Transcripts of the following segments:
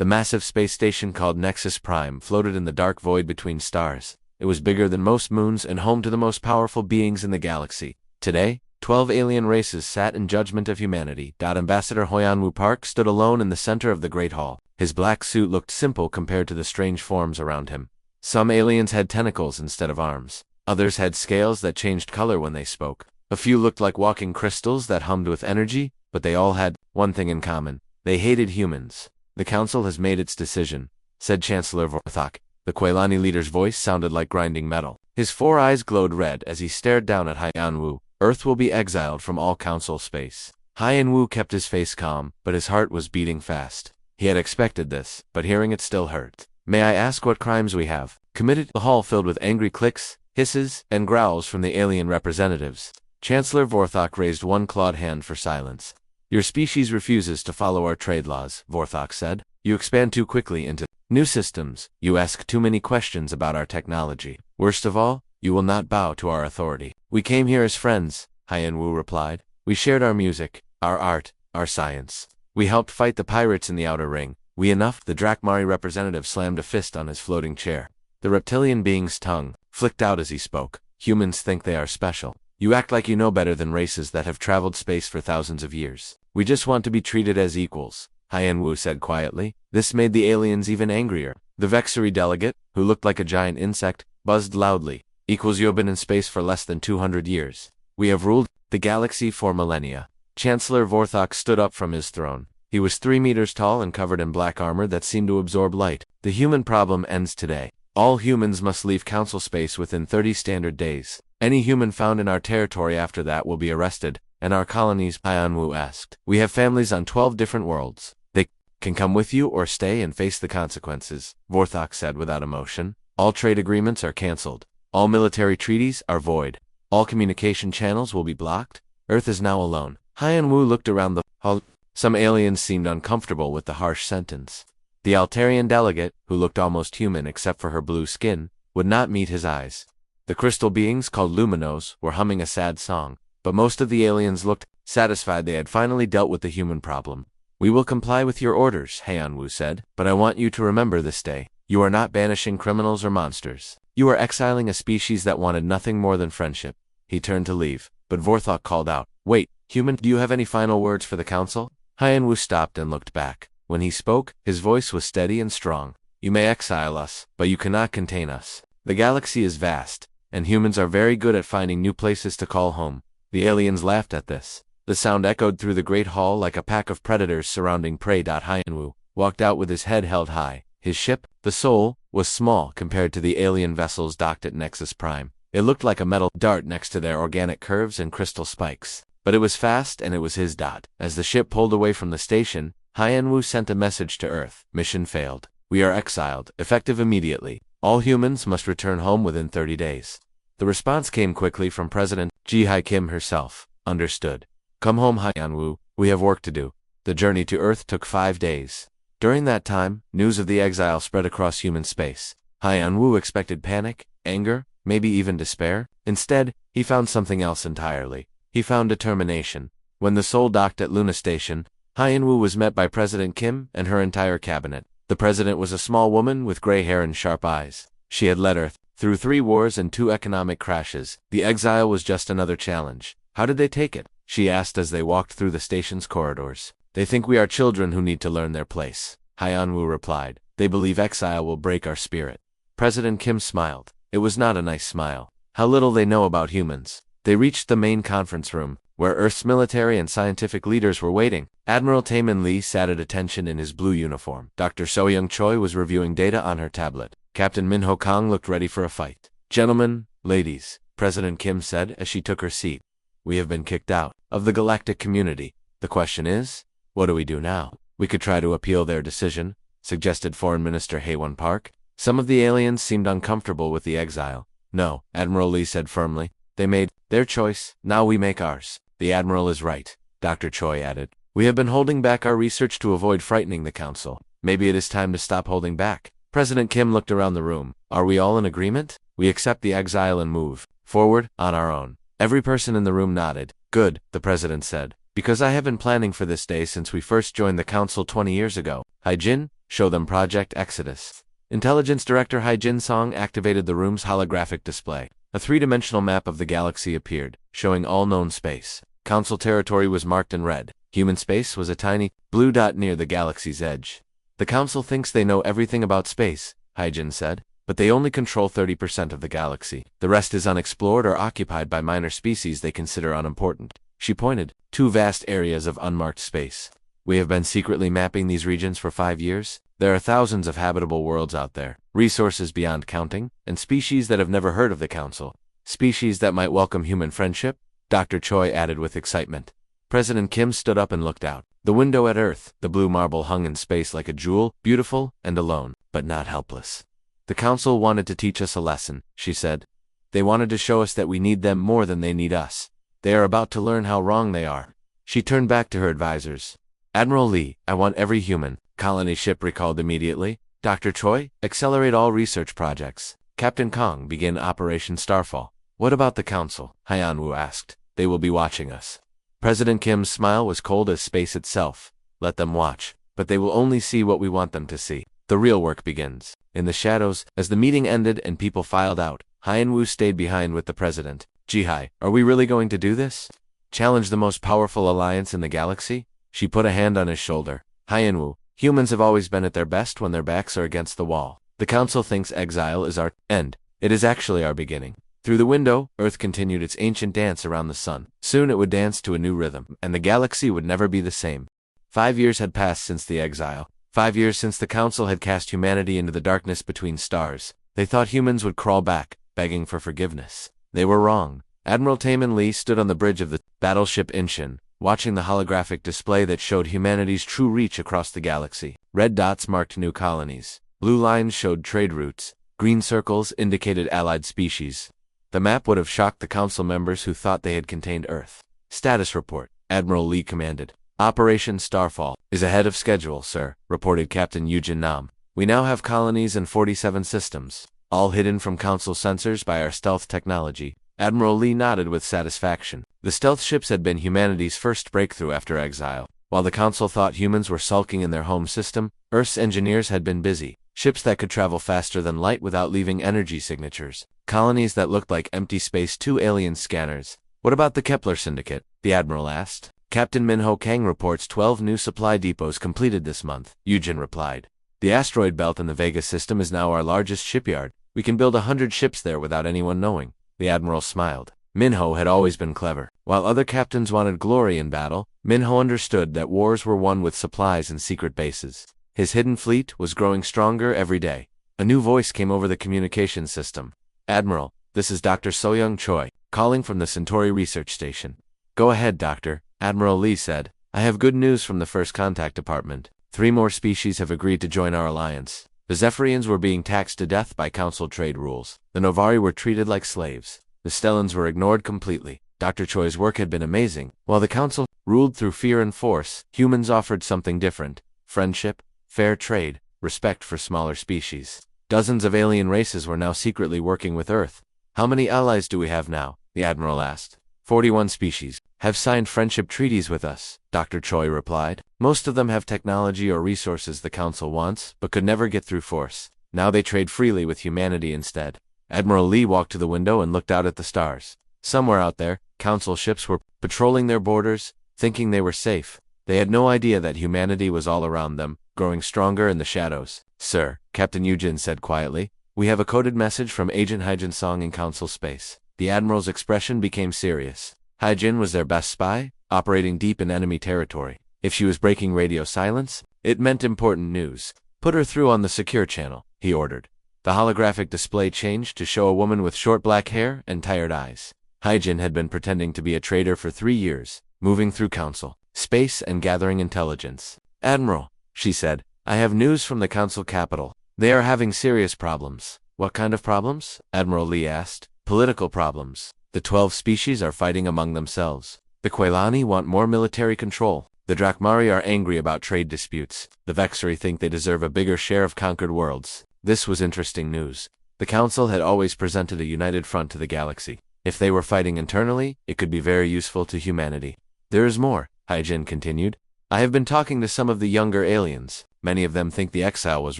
The massive space station called Nexus Prime floated in the dark void between stars. It was bigger than most moons and home to the most powerful beings in the galaxy. Today, 12 alien races sat in judgment of humanity. Ambassador Hoyanwu Park stood alone in the center of the Great Hall. His black suit looked simple compared to the strange forms around him. Some aliens had tentacles instead of arms. Others had scales that changed color when they spoke. A few looked like walking crystals that hummed with energy, but they all had one thing in common. They hated humans. "The Council has made its decision," said Chancellor Vorthok. The Quailani leader's voice sounded like grinding metal. His 4 eyes glowed red as he stared down at Haiyan-Wu. Earth will be exiled from all Council space. Haiyan-Wu kept his face calm, but his heart was beating fast. He had expected this, but hearing it still hurt. "May I ask what crimes we have committed?" The hall filled with angry clicks, hisses, and growls from the alien representatives. Chancellor Vorthok raised one clawed hand for silence. "Your species refuses to follow our trade laws," Vorthok said. "You expand too quickly into new systems. You ask too many questions about our technology. Worst of all, you will not bow to our authority." "We came here as friends," Haiyan-Wu replied. "We shared our music, our art, our science. We helped fight the pirates in the Outer Ring. We enough." The Drakmari representative slammed a fist on his floating chair. The reptilian being's tongue flicked out as he spoke. "Humans think they are special. You act like you know better than races that have traveled space for thousands of years. We just want to be treated as equals," Haiyan-Wu said quietly. This made the aliens even angrier. The Vexery delegate, who looked like a giant insect, buzzed loudly. "Equals, you have been in space for less than 200 years. We have ruled the galaxy for millennia." Chancellor Vorthok stood up from his throne. He was 3 meters tall and covered in black armor that seemed to absorb light. "The human problem ends today. All humans must leave Council space within 30 standard days. Any human found in our territory after that will be arrested, and our colonies," Haiyan-Wu asked. "We have families on 12 different worlds. They can come with you or stay and face the consequences," Vorthok said without emotion. "All trade agreements are cancelled. All military treaties are void. All communication channels will be blocked. Earth is now alone." Haiyan-Wu looked around the hall. Some aliens seemed uncomfortable with the harsh sentence. The Altarian delegate, who looked almost human except for her blue skin, would not meet his eyes. The crystal beings, called Luminos, were humming a sad song, but most of the aliens looked satisfied they had finally dealt with the human problem. "We will comply with your orders," Haiyan-Wu said, "but I want you to remember this day. You are not banishing criminals or monsters. You are exiling a species that wanted nothing more than friendship." He turned to leave, but Vorthok called out, "Wait, human, do you have any final words for the Council?" Haiyan-Wu stopped and looked back. When he spoke, his voice was steady and strong. "You may exile us, but you cannot contain us. The galaxy is vast, and humans are very good at finding new places to call home." The aliens laughed at this. The sound echoed through the great hall like a pack of predators surrounding prey. Haiyan-Wu walked out with his head held high. His ship, the Soul, was small compared to the alien vessels docked at Nexus Prime. It looked like a metal dart next to their organic curves and crystal spikes. But it was fast and it was his dot. As the ship pulled away from the station, Haiyan-Wu sent a message to Earth. "Mission failed. We are exiled, effective immediately. All humans must return home within 30 days. The response came quickly from President Ji-Hai Kim herself. "Understood. Come home, Haiyan-Wu. We have work to do." The journey to Earth took 5 days. During that time, news of the exile spread across human space. Haiyan-Wu expected panic, anger, maybe even despair. Instead, he found something else entirely. He found determination. When the Soul docked at Luna Station, Haiyan-Wu was met by President Kim and her entire cabinet. The president was a small woman with gray hair and sharp eyes. She had led Earth through 3 wars and 2 economic crashes. The exile was just another challenge. "How did they take it?" she asked as they walked through the station's corridors. "They think we are children who need to learn their place," Haiyan-Wu replied. "They believe exile will break our spirit." President Kim smiled. It was not a nice smile. How little they know about humans. They reached the main conference room, where Earth's military and scientific leaders were waiting. Admiral Taemin Lee sat at attention in his blue uniform. Dr. So-Young Choi was reviewing data on her tablet. Captain Min-Ho Kang looked ready for a fight. "Gentlemen, ladies," President Kim said as she took her seat. "We have been kicked out of the galactic community. The question is, what do we do now?" "We could try to appeal their decision," suggested Foreign Minister Haewon Park. Some of the aliens seemed uncomfortable with the exile. "No," Admiral Lee said firmly. "They made their choice, now we make ours." "The Admiral is right," Dr. Choi added. "We have been holding back our research to avoid frightening the Council. Maybe it is time to stop holding back." President Kim looked around the room. "Are we all in agreement? We accept the exile and move forward on our own." Every person in the room nodded. "Good," the president said. "Because I have been planning for this day since we first joined the Council 20 years ago." Haijin, Show them Project Exodus. Intelligence Director Jin Song activated the room's holographic display. A three-dimensional map of the galaxy appeared, showing all known space. Council territory was marked in red. Human space was a tiny, blue dot near the galaxy's edge. The Council thinks they know everything about space, Jin said, but they only control 30% of the galaxy. The rest is unexplored or occupied by minor species they consider unimportant. She pointed, two vast areas of unmarked space. We have been secretly mapping these regions for 5 years. There are thousands of habitable worlds out there, resources beyond counting, and species that have never heard of the Council. Species that might welcome human friendship, Dr. Choi added with excitement. President Kim stood up and looked out. The window at Earth, the blue marble hung in space like a jewel, beautiful and alone, but not helpless. The Council wanted to teach us a lesson, she said. They wanted to show us that we need them more than they need us. They are about to learn how wrong they are. She turned back to her advisors. Admiral Lee, I want every human colony ship recalled immediately. Dr. Choi, accelerate all research projects. Captain Kong, begin Operation Starfall. What about the Council? Hyanwu asked. They will be watching us. President Kim's smile was cold as space itself. Let them watch, but they will only see what we want them to see. The real work begins. In the shadows, as the meeting ended and people filed out, Hyanwu stayed behind with the president. Jihai, are we really going to do this? Challenge the most powerful alliance in the galaxy? She put a hand on his shoulder. Hyanwu, humans have always been at their best when their backs are against the wall. The Council thinks exile is our end. It is actually our beginning. Through the window, Earth continued its ancient dance around the sun. Soon it would dance to a new rhythm, and the galaxy would never be the same. 5 years had passed since the exile. 5 years since the Council had cast humanity into the darkness between stars. They thought humans would crawl back, begging for forgiveness. They were wrong. Admiral Taemin Lee stood on the bridge of the battleship Inshin, watching the holographic display that showed humanity's true reach across the galaxy. Red dots marked new colonies. Blue lines showed trade routes. Green circles indicated allied species. The map would have shocked the Council members who thought they had contained Earth. Status report, Admiral Lee commanded. Operation Starfall is ahead of schedule, sir, reported Captain Yujin Nam. We now have colonies in 47 systems, all hidden from Council sensors by our stealth technology. Admiral Lee nodded with satisfaction. The stealth ships had been humanity's first breakthrough after exile. While the Council thought humans were sulking in their home system, Earth's engineers had been busy. Ships that could travel faster than light without leaving energy signatures. Colonies that looked like empty space 2 alien scanners. What about the Kepler Syndicate? The Admiral asked. Captain Minho Kang reports 12 new supply depots completed this month, Yujin replied. The asteroid belt in the Vega system is now our largest shipyard. We can build 100 ships there without anyone knowing. The Admiral smiled. Minho had always been clever. While other captains wanted glory in battle, Minho understood that wars were won with supplies and secret bases. His hidden fleet was growing stronger every day. A new voice came over the communication system. Admiral, this is Dr. Soyoung Choi, calling from the Centauri Research Station. Go ahead, Doctor, Admiral Lee said. I have good news from the First Contact Department. 3 more species have agreed to join our alliance. The Zephyrians were being taxed to death by Council trade rules. The Novari were treated like slaves. The Stellans were ignored completely. Dr. Choi's work had been amazing. While the Council ruled through fear and force, humans offered something different. Friendship, fair trade, respect for smaller species. Dozens of alien races were now secretly working with Earth. How many allies do we have now? The Admiral asked. 41 species have signed friendship treaties with us, Dr. Choi replied. Most of them have technology or resources the Council wants, but could never get through force. Now they trade freely with humanity instead. Admiral Lee walked to the window and looked out at the stars. Somewhere out there, Council ships were patrolling their borders, thinking they were safe. They had no idea that humanity was all around them, growing stronger in the shadows. Sir, Captain Yujin said quietly, we have a coded message from Agent Hyjin Song in Council space. The Admiral's expression became serious. Hyjin was their best spy, operating deep in enemy territory. If she was breaking radio silence, it meant important news. Put her through on the secure channel, he ordered. The holographic display changed to show a woman with short black hair and tired eyes. Hyjin had been pretending to be a traitor for 3 years, moving through Council space and gathering intelligence. Admiral, she said, I have news from the Council capital. They are having serious problems. What kind of problems? Admiral Lee asked. Political problems. The 12 species are fighting among themselves. The Quailani want more military control. The Drakmari are angry about trade disputes. The Vexari think they deserve a bigger share of conquered worlds. This was interesting news. The Council had always presented a united front to the galaxy. If they were fighting internally, it could be very useful to humanity. There is more, Hyjin continued. I have been talking to some of the younger aliens. Many of them think the exile was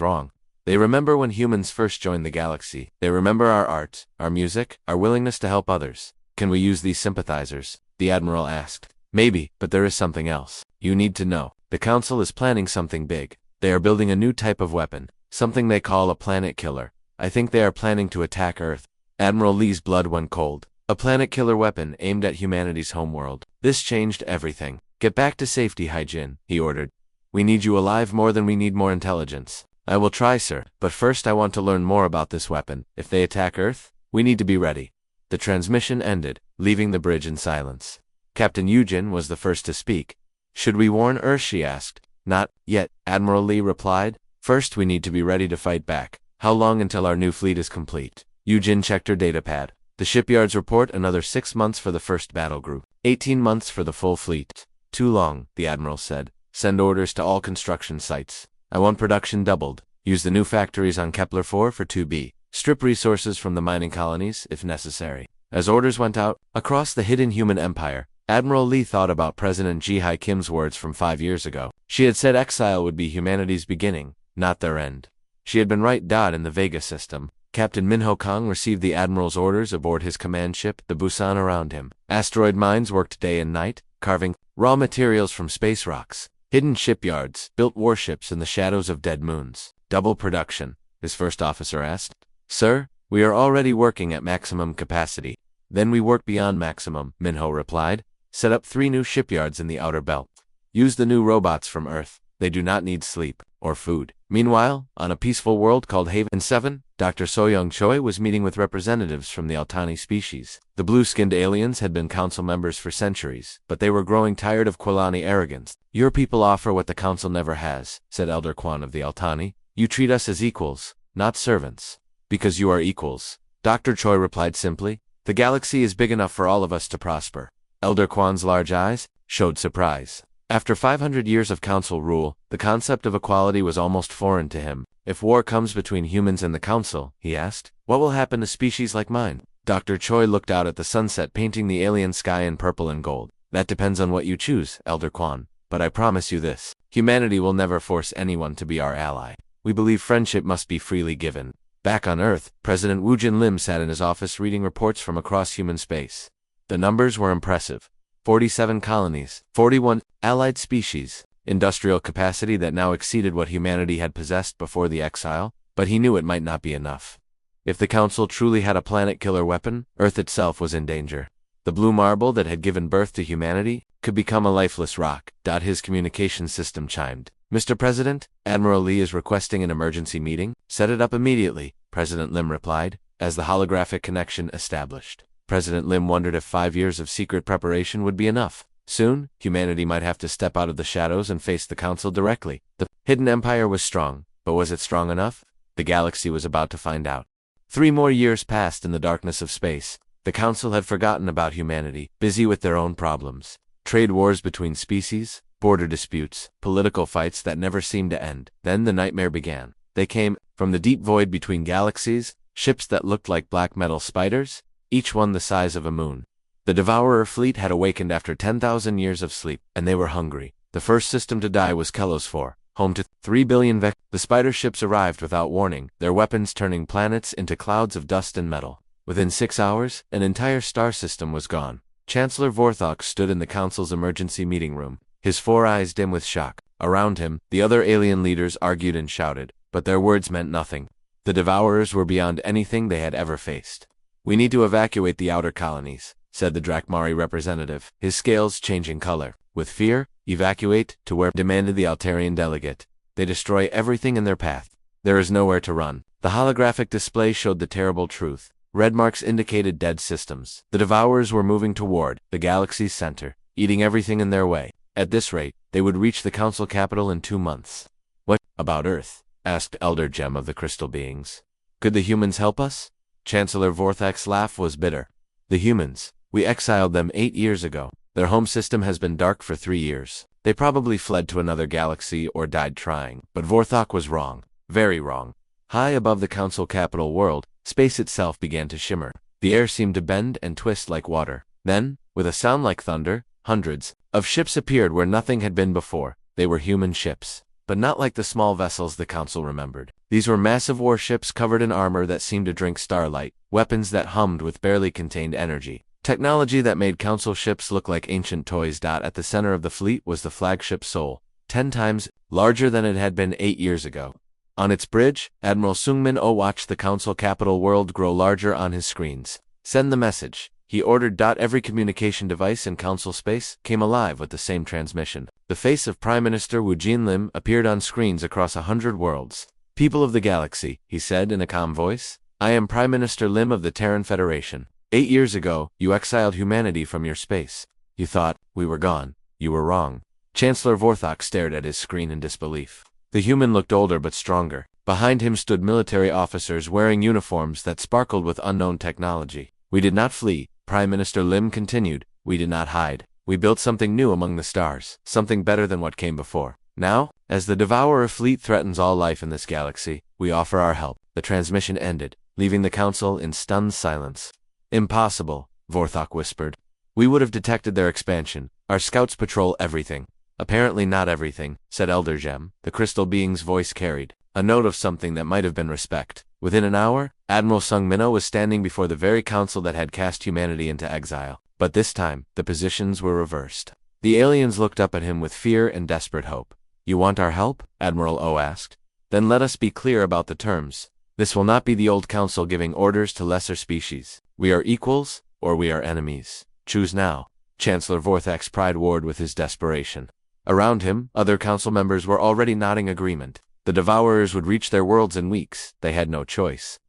wrong. They remember when humans first joined the galaxy. They remember our art, our music, our willingness to help others. Can we use these sympathizers? The Admiral asked. Maybe, but there is something else. You need to know. The Council is planning something big. They are building a new type of weapon, something they call a planet killer. I think they are planning to attack Earth. Admiral Lee's blood went cold. A planet killer weapon aimed at humanity's homeworld. This changed everything. Get back to safety, Hai-Jin, he ordered. We need you alive more than we need more intelligence. I will try, sir, but first I want to learn more about this weapon. If they attack Earth, we need to be ready. The transmission ended, leaving the bridge in silence. Captain Yujin was the first to speak. Should we warn Earth, she asked. Not yet, Admiral Lee replied. First we need to be ready to fight back. How long until our new fleet is complete? Yujin checked her datapad. The shipyards report another 6 months for the first battle group. 18 months for the full fleet. Too long, the Admiral said. Send orders to all construction sites. I want production doubled. Use the new factories on Kepler 4 for 2B. Strip resources from the mining colonies, if necessary. As orders went out, across the hidden human empire, Admiral Lee thought about President Ji-Hai Kim's words from 5 years ago. She had said exile would be humanity's beginning, not their end. She had been right. In the Vega system, Captain Minho Kong received the Admiral's orders aboard his command ship, the Busan. Around him, asteroid mines worked day and night, carving raw materials from space rocks. Hidden shipyards built warships in the shadows of dead moons. Double production, his first officer asked. Sir, we are already working at maximum capacity. Then we work beyond maximum, Minho replied. Set up 3 new shipyards in the outer belt. Use the new robots from Earth. They do not need sleep or food. Meanwhile, on a peaceful world called Haven 7, Dr. Soyoung Choi was meeting with representatives from the Altani species. The blue-skinned aliens had been council members for centuries, but they were growing tired of Quilani arrogance. Your people offer what the council never has, said Elder Quan of the Altani. You treat us as equals, not servants. Because you are equals, Dr. Choi replied simply. The galaxy is big enough for all of us to prosper. Elder Quan's large eyes showed surprise. After 500 years of council rule, the concept of equality was almost foreign to him. If war comes between humans and the council, he asked, what will happen to species like mine? Dr. Choi looked out at the sunset, painting the alien sky in purple and gold. That depends on what you choose, Elder Quan. But I promise you this. Humanity will never force anyone to be our ally. We believe friendship must be freely given. Back on Earth, President Wu Jin Lim sat in his office reading reports from across human space. The numbers were impressive. 47 colonies, 41 allied species, industrial capacity that now exceeded what humanity had possessed before the exile, but he knew it might not be enough. If the Council truly had a planet-killer weapon, Earth itself was in danger. The blue marble that had given birth to humanity could become a lifeless rock. His communication system chimed. Mr. President, Admiral Lee is requesting an emergency meeting. Set it up immediately, President Lim replied, as the holographic connection established. President Lim wondered if 5 years of secret preparation would be enough. Soon, humanity might have to step out of the shadows and face the Council directly. The hidden empire was strong, but was it strong enough? The galaxy was about to find out. 3 more years passed in the darkness of space. The Council had forgotten about humanity, busy with their own problems. Trade wars between species, border disputes, political fights that never seemed to end. Then the nightmare began. They came from the deep void between galaxies, ships that looked like black metal spiders, each one the size of a moon. The Devourer fleet had awakened after 10,000 years of sleep, and they were hungry. The first system to die was Kelos 4, home to 3 billion Vec. The spider ships arrived without warning, their weapons turning planets into clouds of dust and metal. Within 6 hours, an entire star system was gone. Chancellor Vorthok stood in the Council's emergency meeting room, his 4 eyes dim with shock. Around him, the other alien leaders argued and shouted, but their words meant nothing. The Devourers were beyond anything they had ever faced. We need to evacuate the outer colonies, said the Drakmari representative, his scales changing color. With fear, evacuate to where, demanded the Altarian delegate. They destroy everything in their path. There is nowhere to run. The holographic display showed the terrible truth. Red marks indicated dead systems. The Devourers were moving toward the galaxy's center, eating everything in their way. At this rate, they would reach the Council capital in 2 months. What about Earth? Asked Elder Gem of the Crystal Beings. Could the humans help us? Chancellor Vorthak's laugh was bitter. The humans. We exiled them 8 years ago. Their home system has been dark for 3 years. They probably fled to another galaxy or died trying. But Vorthok was wrong. Very wrong. High above the Council capital world, space itself began to shimmer. The air seemed to bend and twist like water. Then, with a sound like thunder, hundreds of ships appeared where nothing had been before. They were human ships. but not like the small vessels the Council remembered. These were massive warships covered in armor that seemed to drink starlight, weapons that hummed with barely contained energy. Technology that made Council ships look like ancient toys. At the center of the fleet was the flagship Sol, 10 times larger than it had been 8 years ago. On its bridge, Admiral Sungmin-Oh watched the Council capital world grow larger on his screens. Send the message, he ordered. Every communication device in Council space came alive with the same transmission. The face of Prime Minister Wu Jinlim appeared on screens across 100 worlds. People of the galaxy, he said in a calm voice, I am Prime Minister Lim of the Terran Federation. 8 years ago, you exiled humanity from your space. You thought we were gone. You were wrong. Chancellor Vorthok stared at his screen in disbelief. The human looked older but stronger. Behind him stood military officers wearing uniforms that sparkled with unknown technology. We did not flee, Prime Minister Lim continued. We did not hide. We built something new among the stars, something better than what came before. Now, as the Devourer fleet threatens all life in this galaxy, we offer our help. The transmission ended, leaving the Council in stunned silence. Impossible, Vorthok whispered. We would have detected their expansion. Our scouts patrol everything. Apparently not everything, said Elder Gem. The crystal being's voice carried a note of something that might have been respect. Within an hour, Admiral Sungmin-Oh was standing before the very council that had cast humanity into exile. But this time, the positions were reversed. The aliens looked up at him with fear and desperate hope. You want our help? Admiral O asked. Then let us be clear about the terms. This will not be the old council giving orders to lesser species. We are equals, or we are enemies. Choose now. Chancellor Vorthok's pride warred with his desperation. Around him, other council members were already nodding agreement. The Devourers would reach their worlds in weeks. They had no choice.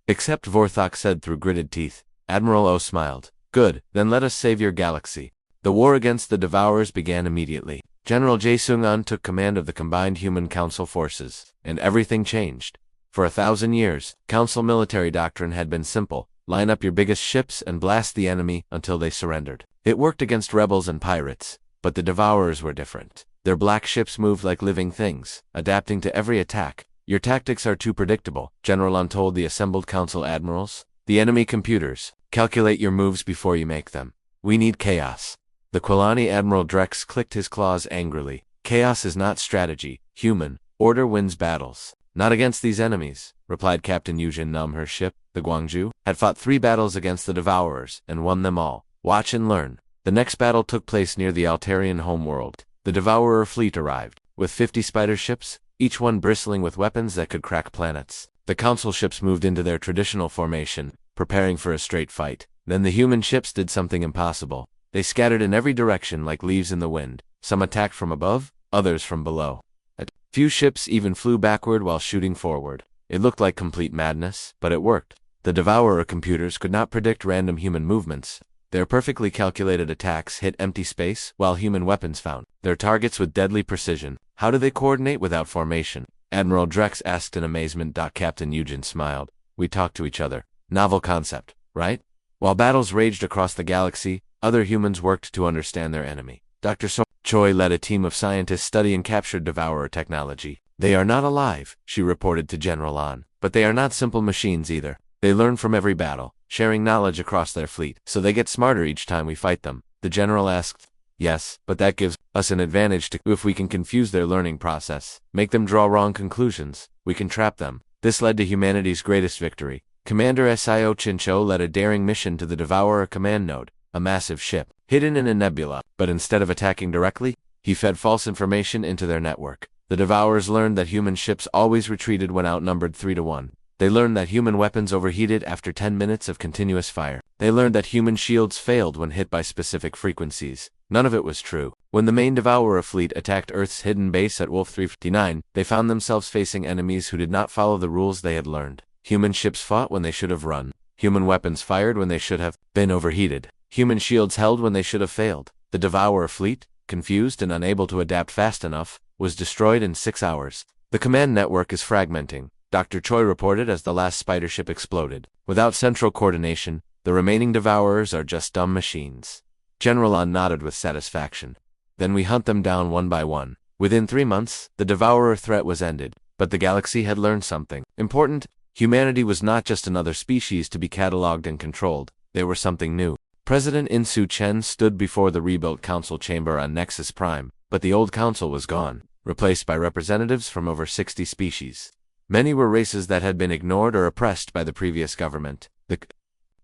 Except Vorthok said through gritted teeth. Admiral O smiled. Good, then let us save your galaxy. The war against the Devourers began immediately. General Jae-Sung-an took command of the combined human council forces, and everything changed. For 1,000 years, council military doctrine had been simple. Line up your biggest ships and blast the enemy until they surrendered. It worked against rebels and pirates, but the Devourers were different. Their black ships moved like living things, adapting to every attack. Your tactics are too predictable, General Un told the assembled council admirals. The enemy computers, calculate your moves before you make them. We need chaos. The Quilani Admiral Drex clicked his claws angrily. Chaos is not strategy, human. Order wins battles. Not against these enemies, replied Captain Yujin Num. Her ship, the Guangzhou, had fought 3 battles against the Devourers and won them all. Watch and learn. The next battle took place near the Altarian homeworld. The Devourer fleet arrived, with 50 spider ships, each one bristling with weapons that could crack planets. The council ships moved into their traditional formation, preparing for a straight fight. Then the human ships did something impossible. They scattered in every direction like leaves in the wind. Some attacked from above, others from below. A few ships even flew backward while shooting forward. It looked like complete madness, but it worked. The Devourer computers could not predict random human movements. Their perfectly calculated attacks hit empty space, while human weapons found their targets with deadly precision. How do they coordinate without formation? Admiral Drex asked in amazement. Captain Eugen smiled. We talk to each other. Novel concept, right? While battles raged across the galaxy, other humans worked to understand their enemy. Dr. Choi led a team of scientists studying captured Devourer technology. They are not alive, she reported to General An, but they are not simple machines either. They learn from every battle, sharing knowledge across their fleet, so they get smarter each time we fight them. The general asked. Yes, but that gives us an advantage if we can confuse their learning process, make them draw wrong conclusions, we can trap them. This led to humanity's greatest victory. Commander Sio Chincho led a daring mission to the Devourer command node, a massive ship, hidden in a nebula, but instead of attacking directly, he fed false information into their network. The Devourers learned that human ships always retreated when outnumbered 3-1. They learned that human weapons overheated after 10 minutes of continuous fire. They learned that human shields failed when hit by specific frequencies. None of it was true. When the main Devourer fleet attacked Earth's hidden base at Wolf 359, they found themselves facing enemies who did not follow the rules they had learned. Human ships fought when they should have run. Human weapons fired when they should have been overheated. Human shields held when they should have failed. The Devourer fleet, confused and unable to adapt fast enough, was destroyed in 6 hours. The command network is fragmenting, Dr. Choi reported as the last spider ship exploded. Without central coordination, the remaining Devourers are just dumb machines. General An nodded with satisfaction. Then we hunt them down one by one. Within 3 months, the Devourer threat was ended, but the galaxy had learned something important. Humanity was not just another species to be catalogued and controlled. They were something new. President Insu Chen stood before the rebuilt council chamber on Nexus Prime, but the old council was gone. replaced by representatives from over 60 species. Many were races that had been ignored or oppressed by the previous government. The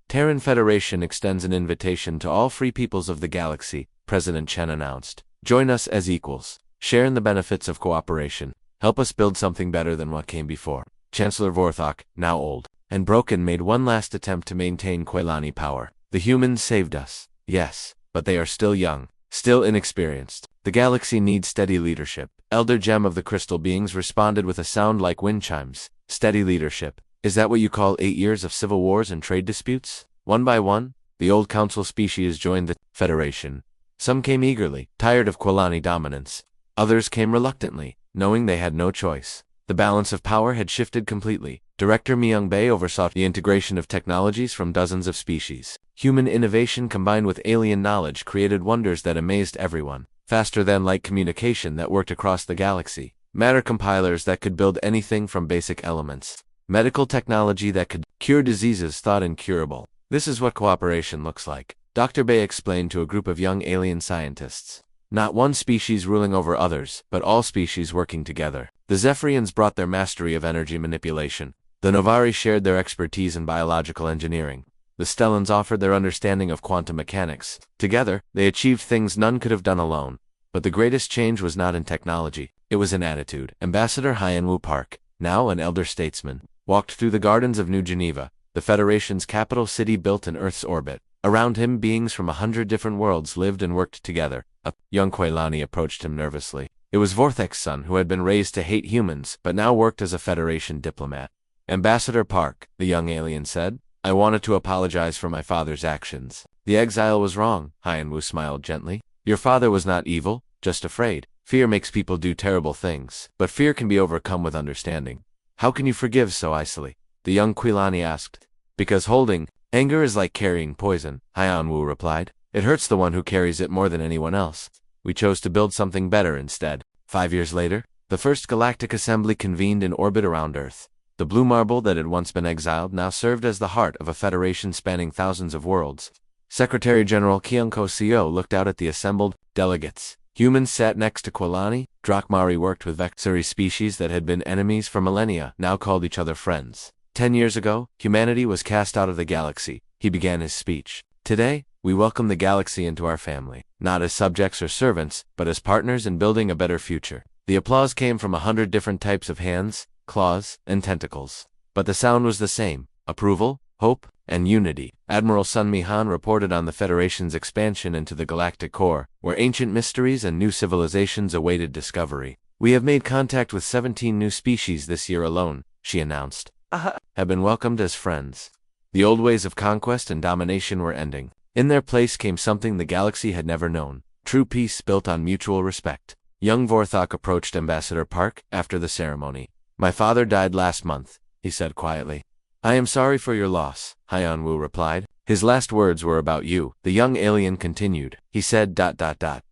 Terran Federation extends an invitation to all free peoples of the galaxy, President Chen announced. Join us as equals. Share in the benefits of cooperation. Help us build something better than what came before. Chancellor Vorthok, now old and broken, made one last attempt to maintain Quailani power. The humans saved us, yes, but they are still young, still inexperienced. The galaxy needs steady leadership. Elder Gem of the Crystal Beings responded with a sound like wind chimes. Steady leadership. Is that what you call 8 years of civil wars and trade disputes? One by one, the old council species joined the Federation. Some came eagerly, tired of Quailani dominance. Others came reluctantly, knowing they had no choice. The balance of power had shifted completely. Director Myung-bae oversaw the integration of technologies from dozens of species. Human innovation combined with alien knowledge created wonders that amazed everyone. Faster-than-light communication that worked across the galaxy. Matter compilers that could build anything from basic elements. Medical technology that could cure diseases thought incurable. This is what cooperation looks like, Dr. Bae explained to a group of young alien scientists. Not one species ruling over others, but all species working together. The Zephyrians brought their mastery of energy manipulation. The Novari shared their expertise in biological engineering. The Stellans offered their understanding of quantum mechanics. Together, they achieved things none could have done alone. But the greatest change was not in technology, it was in attitude. Ambassador Hyanwu Park, now an elder statesman, walked through the gardens of New Geneva, the Federation's capital city built in Earth's orbit. Around him, beings from 100 different worlds lived and worked together. A young Quailani approached him nervously. It was Vorthek's son, who had been raised to hate humans, but now worked as a Federation diplomat. Ambassador Park, the young alien said, I wanted to apologize for my father's actions. The exile was wrong, Hyanwu smiled gently. Your father was not evil, just afraid. Fear makes people do terrible things, but fear can be overcome with understanding. How can you forgive so easily? The young Quailani asked. Because holding anger is like carrying poison, Hyanwu replied. It hurts the one who carries it more than anyone else. We chose to build something better instead. 5 years later, the first Galactic Assembly convened in orbit around Earth. The blue marble that had once been exiled now served as the heart of a federation spanning thousands of worlds. Secretary General Kyunko Seo looked out at the assembled delegates. Humans sat next to Quailani. Drakmari worked with Vexari species that had been enemies for millennia, now called each other friends. 10 years ago, humanity was cast out of the galaxy. He began his speech. Today, we welcome the galaxy into our family, not as subjects or servants, but as partners in building a better future. The applause came from 100 different types of hands, claws, and tentacles. But the sound was the same: approval, hope, and unity. Admiral Sun Mi-han reported on the Federation's expansion into the galactic core, where ancient mysteries and new civilizations awaited discovery. We have made contact with 17 new species this year alone, she announced. Have been welcomed as friends. The old ways of conquest and domination were ending. In their place came something the galaxy had never known: true peace built on mutual respect. Young Vorthok approached Ambassador Park after the ceremony. My father died last month, he said quietly. I am sorry for your loss, Hyanwu replied. His last words were about you, the young alien continued. He said ...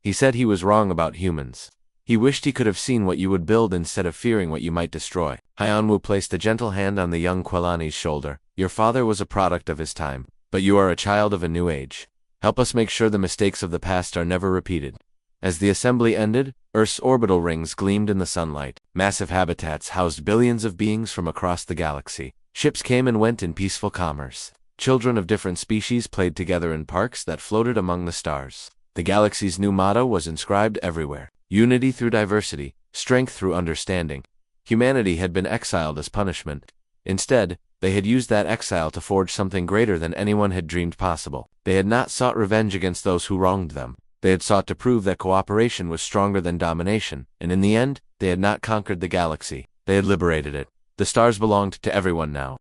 He said he was wrong about humans. He wished he could have seen what you would build instead of fearing what you might destroy. Hyanwu placed a gentle hand on the young Quailani's shoulder. Your father was a product of his time, but you are a child of a new age. Help us make sure the mistakes of the past are never repeated. As the assembly ended, Earth's orbital rings gleamed in the sunlight. Massive habitats housed billions of beings from across the galaxy. Ships came and went in peaceful commerce. Children of different species played together in parks that floated among the stars. The galaxy's new motto was inscribed everywhere: unity through diversity, strength through understanding. Humanity had been exiled as punishment. Instead, they had used that exile to forge something greater than anyone had dreamed possible. They had not sought revenge against those who wronged them. They had sought to prove that cooperation was stronger than domination, and in the end, they had not conquered the galaxy. They had liberated it. The stars belonged to everyone now.